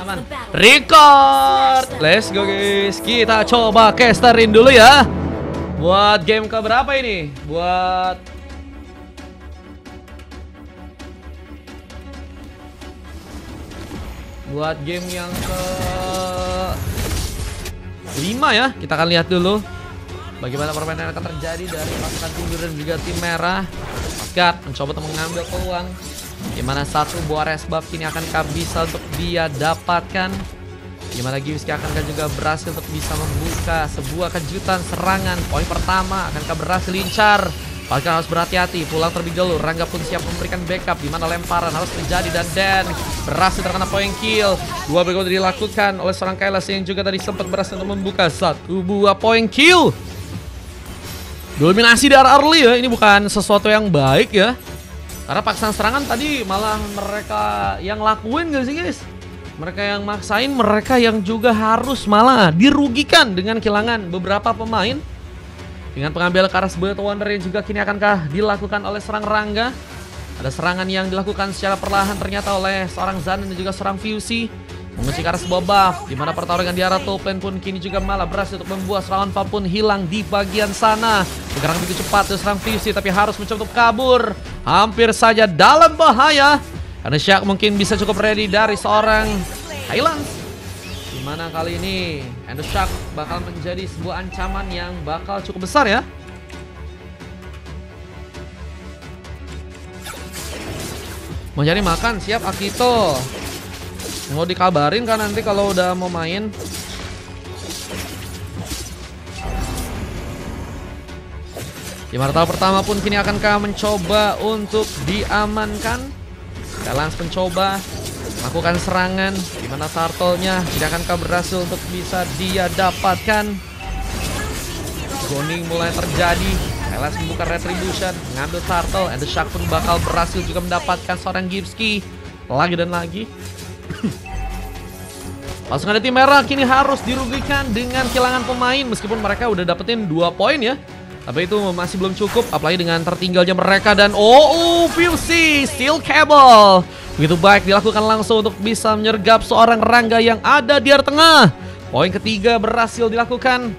aman. Record. Let's go guys. Kita coba casterin dulu ya. Buat game keberapa ini? Buat game yang ke 5 ya. Kita akan lihat dulu bagaimana permainan akan terjadi dari pasukan tim biru dan juga tim merah. Asgard mencoba untuk mengambil peluang, gimana satu buah res buff ini akankah bisa untuk dia dapatkan. Gimana Gibski akankah juga berhasil untuk bisa membuka sebuah kejutan serangan. Poin pertama akankah berhasil lincar. Bahkan harus berhati-hati, pulang terlebih dahulu. Rangga pun siap memberikan backup, di mana lemparan harus terjadi dan Dan berhasil terkena poin kill. Dua backup dilakukan oleh seorang Kailas yang juga tadi sempat berhasil untuk membuka satu buah poin kill. Dominasi dari early ya, ini bukan sesuatu yang baik ya. Karena paksaan serangan tadi malah mereka yang lakuin gak sih guys? Mereka yang maksain, mereka yang juga harus malah dirugikan dengan kehilangan beberapa pemain. Dengan pengambilan ke arah sebuah Wonder yang juga kini akankah dilakukan oleh serang Rangga. Ada serangan yang dilakukan secara perlahan ternyata oleh seorang Zanen dan juga seorang Fusi. Mengunci ke arah sebuah buff, di mana pertarungan di arah top lane pun kini juga malah berhasil untuk membuat serangan Fa pun hilang di bagian sana. Bergerak begitu cepat dari serang Fusi tapi harus mencoba untuk kabur. Hampir saja dalam bahaya. Karena Shaq mungkin bisa cukup ready dari seorang Highlands. Dimana kali ini Endo Shark bakal menjadi sebuah ancaman yang bakal cukup besar ya. Mau cari makan, siap Akito. Mau dikabarin kan nanti kalau udah mau main. Di martabak pertama pun kini akankah mencoba untuk diamankan. Kalian mencoba melakukan serangan, di mana turtle-nya tidak akankah berhasil untuk bisa dia dapatkan. Zoning mulai terjadi. Kailas membuka retribution, mengambil turtle, and the shark pun bakal berhasil juga mendapatkan seorang Gibski. Lagi dan lagi. Pasukan tim merah kini harus dirugikan dengan kehilangan pemain, meskipun mereka udah dapetin 2 poin ya. Tapi itu masih belum cukup, apalagi dengan tertinggalnya mereka. Dan Fusi steel cable begitu baik dilakukan langsung untuk bisa menyergap seorang Rangga yang ada di area tengah. Poin ketiga berhasil dilakukan.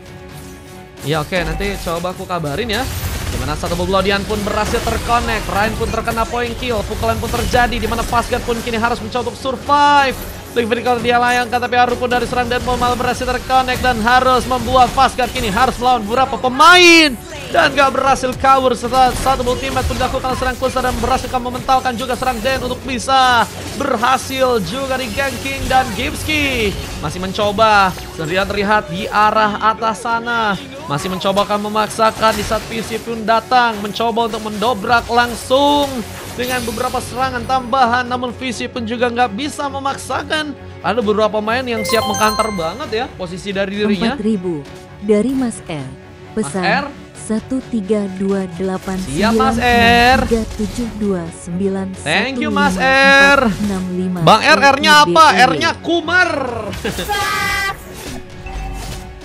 Ya oke, nanti coba aku kabarin ya. Dimana satu Boblodian pun berhasil terconnect, Ryan pun terkena poin kill, pukulan pun terjadi. Dimana Pasgat pun kini harus mencoba untuk survive. Vertical dia layangkan, tapi Haru pun dari serang dan malah berhasil terconnect dan harus membuat Pasgat kini harus melawan beberapa pemain. Dan gak berhasil kabur setelah satu ultimate pun dilakukan serang Kusa dan berhasil mementalkan juga serang Den untuk bisa berhasil juga di ganking. Dan Gibski masih mencoba, sendirian terlihat di arah atas sana. Masih mencoba akan memaksakan di saat PC pun datang, mencoba untuk mendobrak langsung dengan beberapa serangan tambahan. Namun PC pun juga nggak bisa memaksakan. Ada beberapa pemain yang siap mengkanter banget ya posisi dari dirinya. 4.000 dari Mas R. Pesan Mas R? 13289 Siap Mas R. 37291 Thank you Mas R. 65 Bang R, R-nya apa? R-nya Kumar.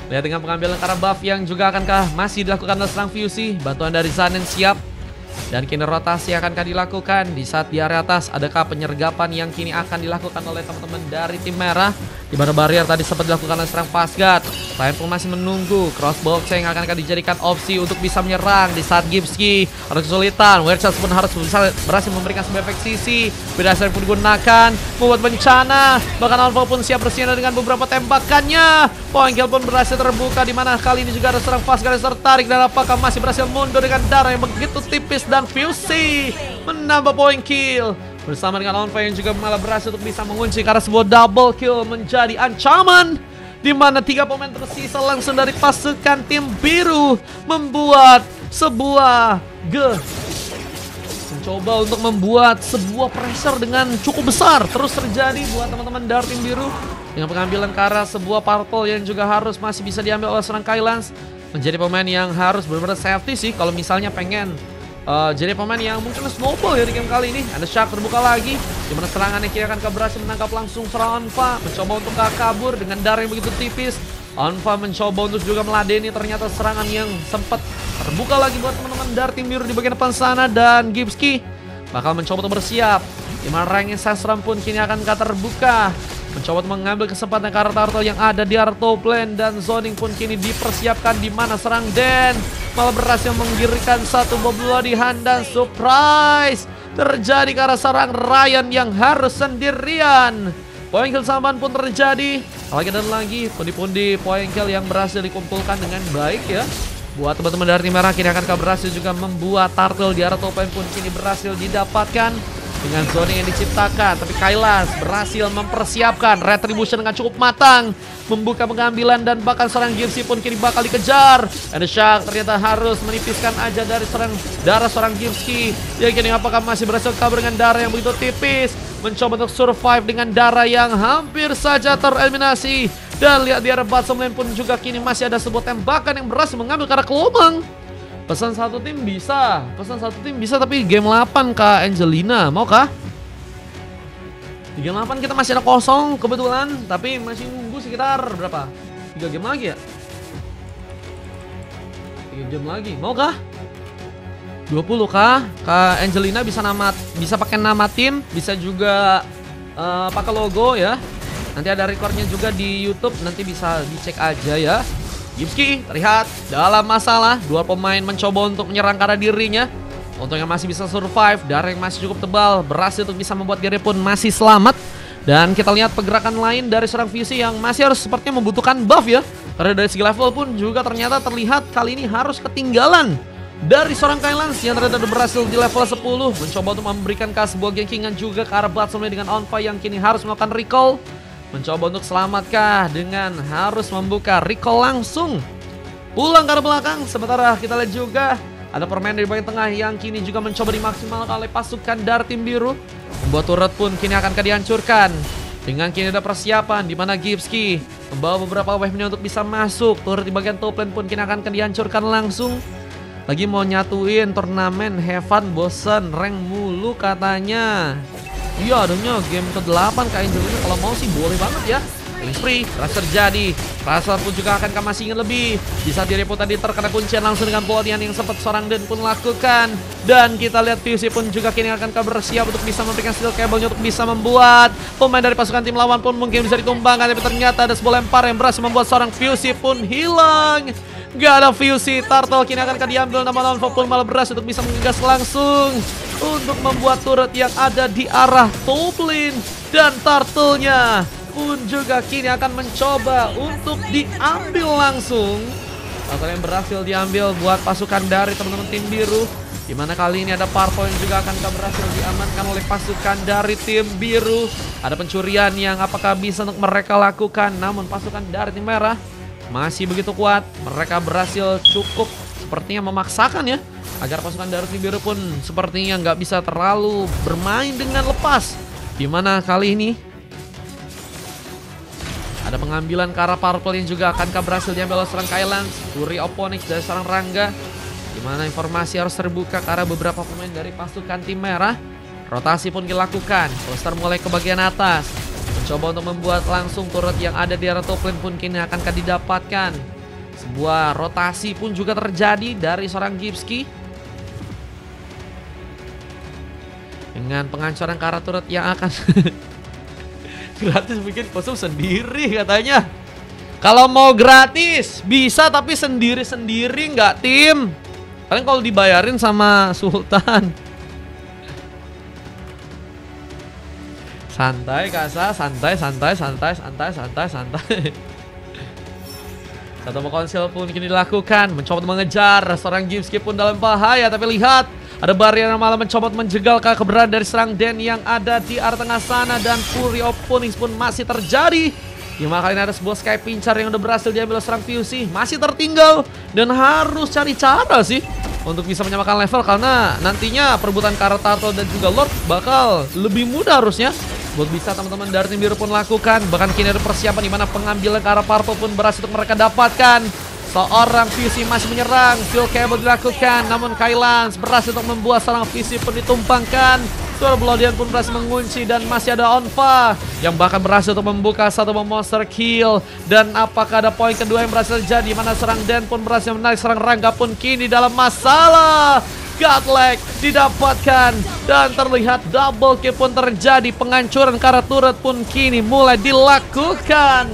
Lihat dengan pengambilan karena buff yang juga akankah masih dilakukan oleh serang Fusi. Bantuan dari Zanen siap. Dan kini rotasi akankah dilakukan di saat di area atas. Adakah penyergapan yang kini akan dilakukan oleh teman-teman dari tim merah. Di mana barrier tadi sempat dilakukan oleh serang Pasgat. Ryan pun masih menunggu crossbox yang akankah dijadikan opsi untuk bisa menyerang. Di saat Gibski harus kesulitan, Werchas pun harus berhasil memberikan sebuah efek sisi. Berdasar pun digunakan membuat bencana. Bahkan Alpha pun siap bersinar dengan beberapa tembakannya. Poin kill pun berhasil terbuka, di mana kali ini juga ada serang Pasgat yang tertarik. Dan apakah masih berhasil mundur dengan darah yang begitu tipis. Dan Fusi menambah poin kill bersama dengan Onfa yang juga malah berhasil untuk bisa mengunci karena sebuah double kill menjadi ancaman, di mana 3 pemain tersisa langsung dari pasukan tim biru membuat sebuah mencoba untuk membuat sebuah pressure dengan cukup besar terus terjadi buat teman-teman dari tim biru dengan pengambilan ke arah sebuah purple yang juga harus masih bisa diambil oleh serang Kailas. Menjadi pemain yang harus benar-benar safety sih kalau misalnya pengen jadi pemain yang mungkin snowball ya di game kali ini. Ada Shark terbuka lagi, dimana serangannya kira akan berhasil menangkap langsung serangan Onfa. Mencoba untuk kabur dengan darah yang begitu tipis. Onfa mencoba untuk juga meladeni, ternyata serangan yang sempat terbuka lagi buat teman-teman dari tim biru di bagian depan sana. Dan Gibski bakal mencoba untuk bersiap, dimana ranking Sasram pun kini akan terbuka. mencoba mengambil kesempatan karena turtle yang ada di area top lane. Dan zoning pun kini dipersiapkan, di mana serang Den malah berhasil menggirikan satu bom lodihan. Dan surprise terjadi karena serang Ryan yang harus sendirian. Poin kill samaan pun terjadi. Lagi dan lagi pundi-pundi poin kill yang berhasil dikumpulkan dengan baik ya. Buat teman-teman dari tim merah, kini akan berhasil juga membuat turtle di area top lane pun kini berhasil didapatkan dengan zoning yang diciptakan. Tapi Kailas berhasil mempersiapkan retribution dengan cukup matang, membuka pengambilan, dan bahkan serang Gipsy pun kini bakal dikejar. And the Shark ternyata harus menipiskan aja dari darah seorang Gipsy. Ya kini apakah masih berhasil kabur dengan darah yang begitu tipis, mencoba untuk survive dengan darah yang hampir saja tereliminasi. Dan lihat di area bottom lane pun juga kini masih ada sebuah tembakan yang berhasil mengambil ke arah Kelomang. Pesan satu tim bisa, tapi game 8 Kak Angelina, mau kah? Di game 8 kita masih ada kosong kebetulan, tapi masih nunggu sekitar berapa? 3 game lagi ya? 3 game lagi, mau kah? 20 kah? Kak Angelina bisa pakai nama tim, bisa juga pakai logo ya. Nanti ada recordnya juga di YouTube, nanti bisa dicek aja ya. Gipsy terlihat dalam masalah. Dua pemain mencoba untuk menyerang ke arah dirinya. Untungnya masih bisa survive. Darah yang masih cukup tebal berhasil untuk bisa membuat diri pun masih selamat. Dan kita lihat pergerakan lain dari seorang Fusey yang masih harus sepertinya membutuhkan buff ya. Karena dari segi level pun juga ternyata terlihat kali ini harus ketinggalan dari seorang Kailas yang ternyata berhasil di level 10. Mencoba untuk memberikan sebuah gankingan juga ke arah bottom lane dengan Onfa yang kini harus melakukan recall. Mencoba untuk selamatkah dengan harus membuka recall langsung pulang ke arah belakang. Sementara kita lihat juga ada permain dari bagian tengah yang kini juga mencoba dimaksimalkan oleh pasukan dari tim biru. Membuat turret pun kini akan dihancurkan. Dengan kini ada persiapan di mana Gipsy membawa beberapa wave-nya untuk bisa masuk. Turret di bagian top lane pun kini akan dihancurkan langsung. Lagi mau nyatuin turnamen Heaven, bosen rank mulu katanya. Iya, adanya game ke-8 Kak Angelina, kalau mau sih boleh banget ya. Killing spree terus terjadi. Rasa pun juga akan masih ingin lebih. Di saat diri pun tadi terkena kuncian langsung dengan pelatihan yang sempat seorang Den pun lakukan. Dan kita lihat Fusey pun juga kini akan bersiap untuk bisa memberikan steel cable-nya untuk bisa membuat pemain dari pasukan tim lawan pun mungkin bisa ditumbangkan. Tapi ternyata ada sebuah lempar yang berhasil membuat seorang Fusey pun hilang. Gak ada Fusey, turtle kini akan diambil, namun pun malah berhasil untuk bisa menggas langsung untuk membuat turret yang ada di arah top lane. Dan turtle-nya pun juga kini akan mencoba untuk diambil langsung. Turtle yang berhasil diambil buat pasukan dari teman-teman tim biru. Dimana kali ini ada purple yang juga akan berhasil diamankan oleh pasukan dari tim biru. Ada pencurian yang apakah bisa untuk mereka lakukan, namun pasukan dari tim merah masih begitu kuat. Mereka berhasil cukup sepertinya memaksakan ya, agar pasukan dari tim biru pun sepertinya nggak bisa terlalu bermain dengan lepas. Dimana kali ini ada pengambilan ke arah purple yang juga akan berhasil diambil oleh seorang Kailas. Fury of Phoenix dari seorang Rangga. Dimana informasi harus terbuka ke arah beberapa pemain dari pasukan tim merah. Rotasi pun dilakukan. Poster mulai ke bagian atas. Mencoba untuk membuat langsung turret yang ada di area top lane pun kini akan didapatkan. Sebuah rotasi pun juga terjadi dari seorang Gipsy. Dengan penghancuran ke arah turret yang akan gratis bikin kostum sendiri katanya. Kalau mau gratis bisa, tapi sendiri-sendiri nggak tim. Paling kalau dibayarin sama Sultan. Santai Kasa, santai. Satu konsil pun kini dilakukan, mencoba mengejar seorang Gipsy pun dalam bahaya. Tapi lihat, ada barrier yang malah mencoba menjegal keberadaan dari serang Den yang ada di arah tengah sana. Dan Fury of Phoenix pun masih terjadi. Dimana kali ini ada sebuah sky pincer yang udah berhasil diambil serang Fusey. Masih tertinggal dan harus cari cara sih untuk bisa menyamakan level, karena nantinya perebutan ke arah Turtle dan juga Lord bakal lebih mudah harusnya buat bisa teman-teman dari tim biru pun lakukan. Bahkan kini ada persiapan dimana pengambilan ke arah Purple pun berhasil untuk mereka dapatkan. Seorang Fusey masih menyerang, steel cable dilakukan, namun Kailas berhasil untuk membuat seorang Fusey pun ditumpangkan. Suara Bloodian pun berhasil mengunci dan masih ada Onfa yang bahkan berhasil untuk membuka satu monster kill. Dan apakah ada poin kedua yang berhasil terjadi, mana serang Den pun berhasil menarik serang Rangga pun kini dalam masalah. Godlike didapatkan dan terlihat double kill pun terjadi. Penghancuran ke arah turret pun kini mulai dilakukan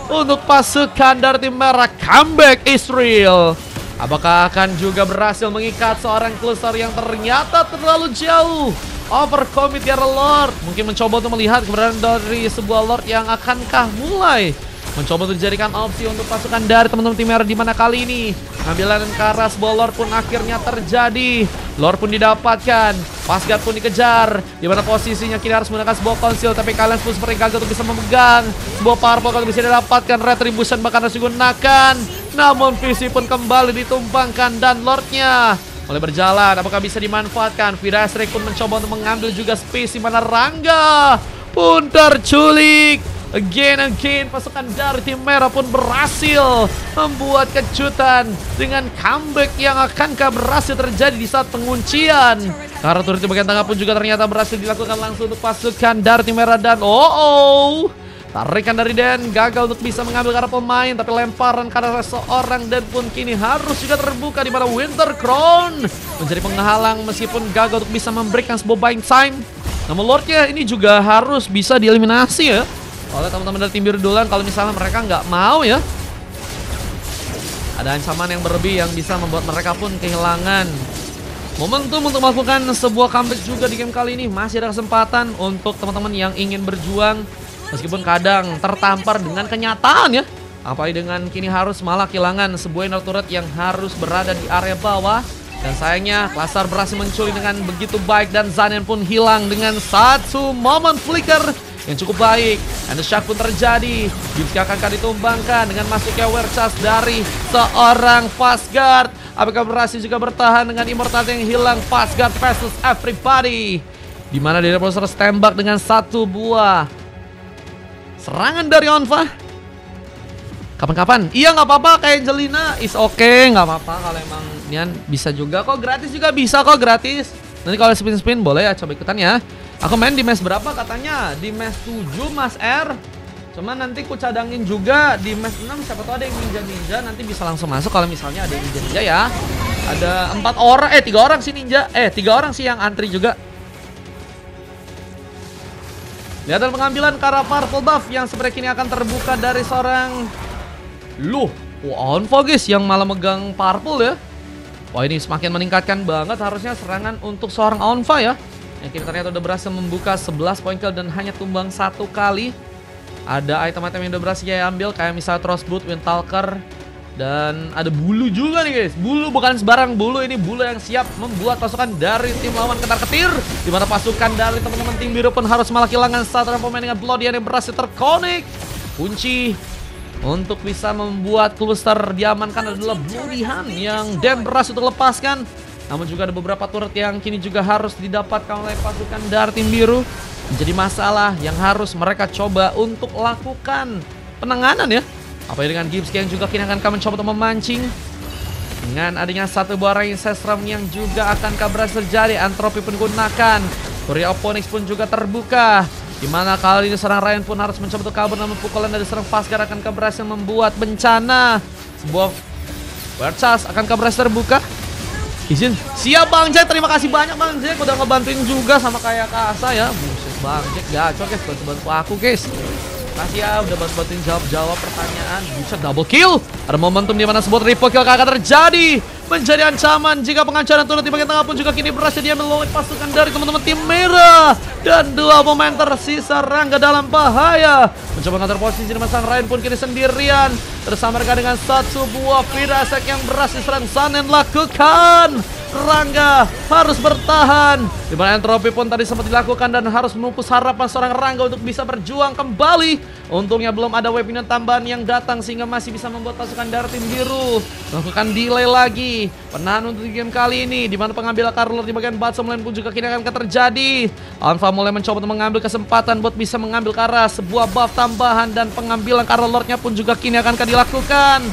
untuk pasukan dari tim merah. Comeback Israel. Apakah akan juga berhasil mengikat seorang cluster yang ternyata terlalu jauh? Overcommit ya Lord. Mungkin mencoba untuk melihat keberadaan dari sebuah Lord yang akankah mulai mencoba untuk dijadikan opsi untuk pasukan dari teman-teman tim merah, di mana kali ini ambilan ke arah sebuah Lord pun akhirnya terjadi. Lord pun didapatkan, Pasgat pun dikejar, di mana posisinya kini harus menggunakan sebuah konsil, tapi kalian pun seperti gagal untuk bisa memegang sebuah purple kalau bisa didapatkan. Retribution bahkan harus digunakan, namun visi pun kembali ditumpangkan dan Lordnya mulai berjalan. Apakah bisa dimanfaatkan? Virasrek pun mencoba untuk mengambil juga space, di mana Rangga pun terculik. Again and again, pasukan dari tim merah pun berhasil membuat kejutan dengan comeback yang akankah berhasil terjadi di saat penguncian. Karena turret di bagian tengah pun juga ternyata berhasil dilakukan langsung untuk pasukan dari tim merah. Dan tarikan dari Den gagal untuk bisa mengambil ke arah pemain, tapi lemparan ke arah seorang Dan pun kini harus juga terbuka, di mana Winter Crown menjadi penghalang meskipun gagal untuk bisa memberikan sebuah buying time. Namun Lordnya ini juga harus bisa dieliminasi ya oleh teman-teman dari tim biru duluan kalau misalnya mereka nggak mau ya. Ada ancaman yang berlebih yang bisa membuat mereka pun kehilangan momentum untuk melakukan sebuah comeback juga di game kali ini. Masih ada kesempatan untuk teman-teman yang ingin berjuang, meskipun kadang tertampar dengan kenyataan ya. Apalagi dengan kini harus malah kehilangan sebuah inner turret yang harus berada di area bawah. Dan sayangnya Klasar berhasil mencuri dengan begitu baik, dan Zanen pun hilang dengan satu momen flicker yang cukup baik. And the shock pun terjadi. Gipsy akan ditumbangkan dengan masuknya Werchas dari seorang Pasgard. Apakah berhasil juga bertahan dengan immortality yang hilang? Pasgard versus everybody, dimana dia harus tembak dengan satu buah serangan dari Onfa. Kapan-kapan? Iya nggak apa-apa, kayak Angelina is okay, nggak apa-apa kalau emang Nian bisa juga kok, gratis juga bisa kok, gratis. Nanti kalau spin-spin boleh ya, coba ikutan ya. Aku main di match berapa katanya? Di match 7 Mas R. Cuman nanti ku cadangin juga di match 6, siapa tahu ada yang ninja-ninja, nanti bisa langsung masuk kalau misalnya ada yang ninja-ninja ya. Ada 4 orang, 3 orang sih ninja, 3 orang sih yang antri juga. Lihat pengambilan ke arah purple buff yang sebenarnya kini akan terbuka dari seorang Onfa guys, yang malah megang purple ya. Wah, ini semakin meningkatkan banget harusnya serangan untuk seorang Onfa ya, yang kini ternyata udah berhasil membuka 11 poin kill dan hanya tumbang 1 kali. Ada item-item yang udah berhasil dia ambil, kayak misalnya Trustboot, Windtalker, dan ada bulu juga nih guys. Bulu bukan sembarang bulu, ini bulu yang siap membuat pasukan dari tim lawan ketar-ketir, di mana pasukan dari teman-teman tim biru pun harus malah kehilangan satu pemain dengan Bloodian yang berhasil terkonek. Kunci untuk bisa membuat cluster diamankan adalah Bloodian yang Dan berhasil terlepaskan. Namun juga ada beberapa turret yang kini juga harus didapatkan oleh pasukan dari tim biru. Menjadi masalah yang harus mereka coba untuk lakukan penanganan ya. Apalagi dengan Gipsy yang juga kini akan mencoba untuk memancing. Dengan adanya satu buah Rain Sestram yang juga akan berhasil terjadi, Antropi pun digunakan. Fury of Phoenix pun juga terbuka, dimana kali ini seorang Ryan pun harus mencoba untuk kabur, namun pukulan dari seorang Pasgar akan berhasil membuat bencana. Sebuah Werchas akan berhasil terbuka. Izin, siap Bang Jack, terima kasih banyak Bang Jack udah ngebantuin juga sama kayak Kasa ya. Buset Bang Jack, gacor guys, bantu aku guys. Makasih ya udah bantuin jawab pertanyaan. Buset, double kill. Ada momentum di mana sebuah triple kill akan terjadi, menjadi ancaman jika penghancuran turret di bagian tengah pun juga kini berhasil diambil oleh pasukan dari teman-teman tim merah. Dan 2 pemain tersisa Rangga dalam bahaya, mencoba mengatur posisi di sang Ryan pun kini sendirian, tersamarkan dengan satu buah Firasek yang berhasil serang Zanen lakukan. Rangga harus bertahan, di mana Entropi pun tadi sempat dilakukan dan harus memupus harapan seorang Rangga untuk bisa berjuang kembali. Untungnya belum ada weapon tambahan yang datang sehingga masih bisa membuat pasukan dari tim biru melakukan delay lagi. Penahan untuk game kali ini, di mana pengambilan Karlor di bagian bottom lane pun juga kini akan terjadi. Onfa mulai mencoba untuk mengambil kesempatan buat bisa mengambil ke arah sebuah buff tambahan, dan pengambilan Karlornya pun juga kini akan dilakukan.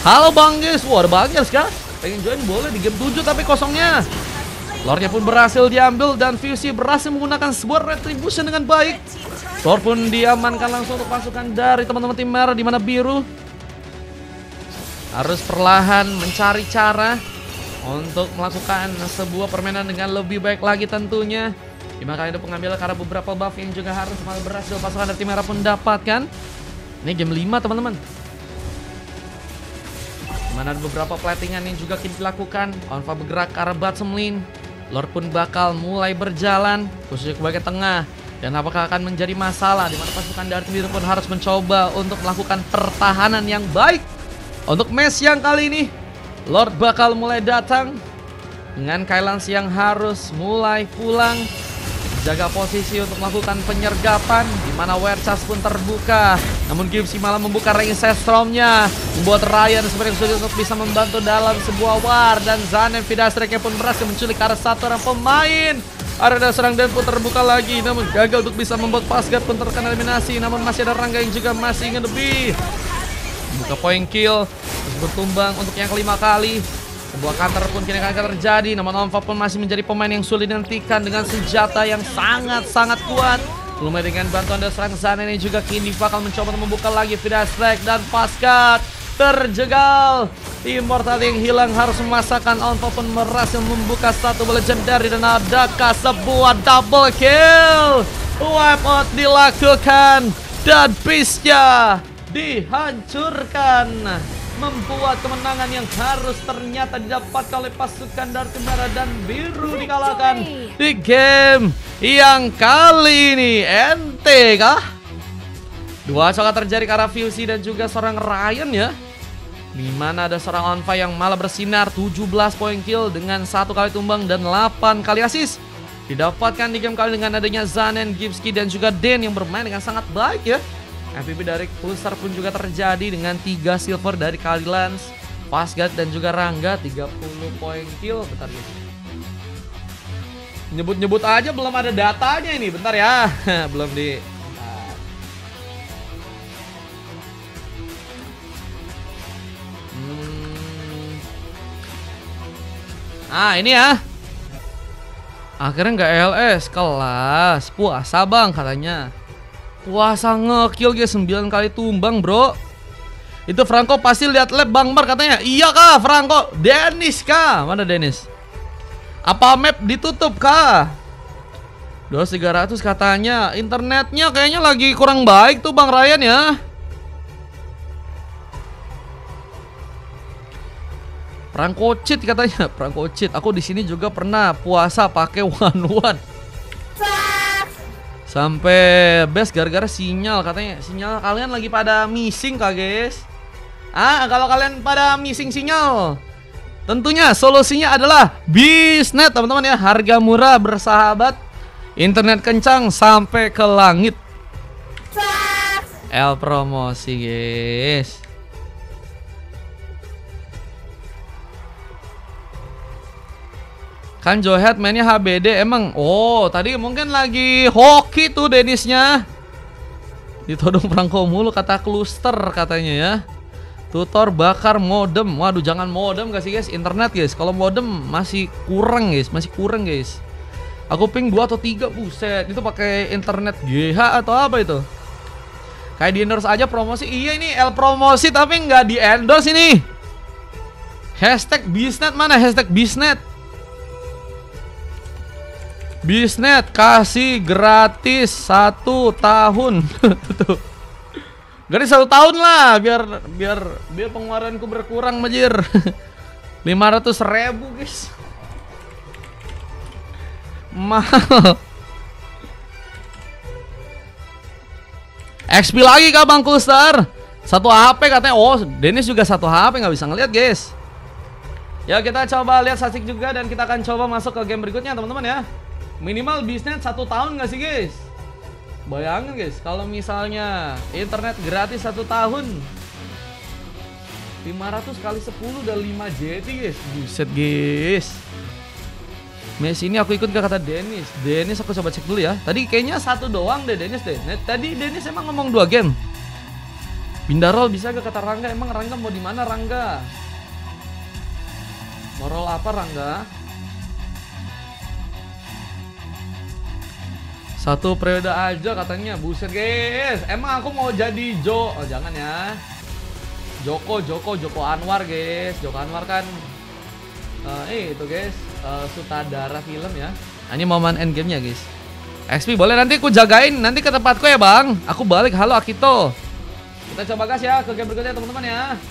Halo Bang guys, wah ada Bang guys kah? Pengen join boleh di game 7 tapi kosongnya. Lordnya pun berhasil diambil dan Fusey berhasil menggunakan sebuah retribution dengan baik. Lord pun diamankan langsung untuk pasukan dari teman-teman tim merah, di mana biru harus perlahan mencari cara untuk melakukan sebuah permainan dengan lebih baik lagi tentunya. Dimana kali itu pengambilan karena beberapa buff yang juga harus malah berhasil pasukan dari tim merah pun dapatkan. Ini game 5 teman-teman. Dimana ada beberapa platingan yang juga dilakukan. Onfa bergerak ke arah bottom lane. Lord pun bakal mulai berjalan khususnya ke bagian tengah. Dan apakah akan menjadi masalah dimana pasukan dari tim biru pun harus mencoba untuk melakukan pertahanan yang baik. Untuk match yang kali ini Lord bakal mulai datang dengan Kylans yang harus mulai pulang, jaga posisi untuk melakukan penyergapan, di mana Werchas pun terbuka. Namun Gipsy malah membuka Rainset Storm-nya, membuat Ryan sebenarnya sulit untuk bisa membantu dalam sebuah war. Dan Zanen Vidastrek pun berhasil menculik arah satu orang pemain. Area serang dan pun terbuka lagi, namun gagal untuk bisa membuat Pasgat pun terkena eliminasi. Namun masih ada Rangga yang juga masih ingin lebih. Buka point kill, terus bertumbang untuk yang kelima kali. Sebuah counter pun kini akan terjadi. Namun Onfa pun masih menjadi pemain yang sulit dihentikan dengan senjata yang sangat-sangat kuat. Belum dengan bantuan dari serang sana ini juga kini bakal mencoba untuk membuka lagi Vidastrek dan Pascat terjegal. Immortal yang hilang harus memasakkan. Onfa pun berhasil membuka satu legendary dan adakah sebuah double kill. Wipe out dilakukan dan beastnya dihancurkan, membuat kemenangan yang harus ternyata didapatkan oleh pasukan dari tim merah dan biru dikalahkan di game yang kali ini. Ente kah? Dua coba terjadi ke arah Fusey dan juga seorang Ryan ya, dimana ada seorang Onfa yang malah bersinar. 17 point kill dengan 1 kali tumbang dan 8 kali assist didapatkan di game kali dengan adanya Zanen, Gipsy dan juga Den yang bermain dengan sangat baik ya. MVP dari Cluster pun juga terjadi dengan 3 silver dari Kylans, Pasgat dan juga Rangga. 30 point kill. Bentar guys, nyebut-nyebut aja belum ada datanya ini. Bentar ya. Belum di ini ya. Akhirnya nggak LS, kelas puasa bang katanya. Puasa ngekill guys, 9 kali tumbang bro. Itu Franco pasti lihat lab Bang Mar katanya. Iya kah Franco? Dennis kah? Mana Dennis? Apa map ditutup kah? 2300 katanya. Internetnya kayaknya lagi kurang baik tuh Bang Ryan ya. Franco cheat katanya. Franco cheat. Aku di sini juga pernah puasa pakai one. Sampai best gara-gara sinyal katanya. Sinyal kalian lagi pada missing kah guys? Kalau kalian pada missing sinyal, tentunya solusinya adalah Bisnet teman-teman ya. Harga murah, bersahabat, internet kencang sampai ke langit. L promosi guys. Kan Joehead mainnya HBD emang. Oh tadi mungkin lagi hoki tuh Dennisnya. Ditodong Franco mulu kata Cluster katanya ya. Tutor bakar modem. Waduh jangan modem gak sih guys, internet guys. Kalau modem masih kurang guys, Aku ping 2 atau 3, buset. Itu pakai internet GH atau apa itu? Kayak di endorse aja promosi. Iya ini L promosi tapi nggak di endorse ini. Hashtag Bisnet mana? Hashtag Bisnet. Bisnet kasih gratis 1 tahun. Tuh. Gratis 1 tahun lah biar pengeluaranku berkurang majir. 500.000 guys. Mahal. XP lagi kah Bang Cluster? 1 HP katanya. Oh Dennis juga 1 HP nggak bisa ngeliat guys. Ya kita coba lihat statistik juga dan kita akan coba masuk ke game berikutnya teman-teman ya. Minimal bisnis 1 tahun gak sih guys? Bayangin guys, kalau misalnya internet gratis 1 tahun 500 kali 10 udah 5 JT guys. Buset guys. Mes ini aku ikut ke kata Dennis. Dennis aku coba cek dulu ya. Tadi kayaknya 1 doang deh Dennis deh. Tadi Dennis emang ngomong 2 game. Bindarol bisa ke kata Rangga. Emang Rangga mau di mana Rangga? Mau roll apa Rangga? 1 periode aja katanya. Buset guys. Emang aku mau jadi Oh jangan ya. Joko Anwar guys. Joko Anwar kan Itu guys, sutradara film ya. Ini momen endgame-nya guys. XP boleh nanti aku jagain nanti ke tempatku ya bang. Aku balik, halo Akito. Kita coba gas ya ke game berikutnya teman-teman ya.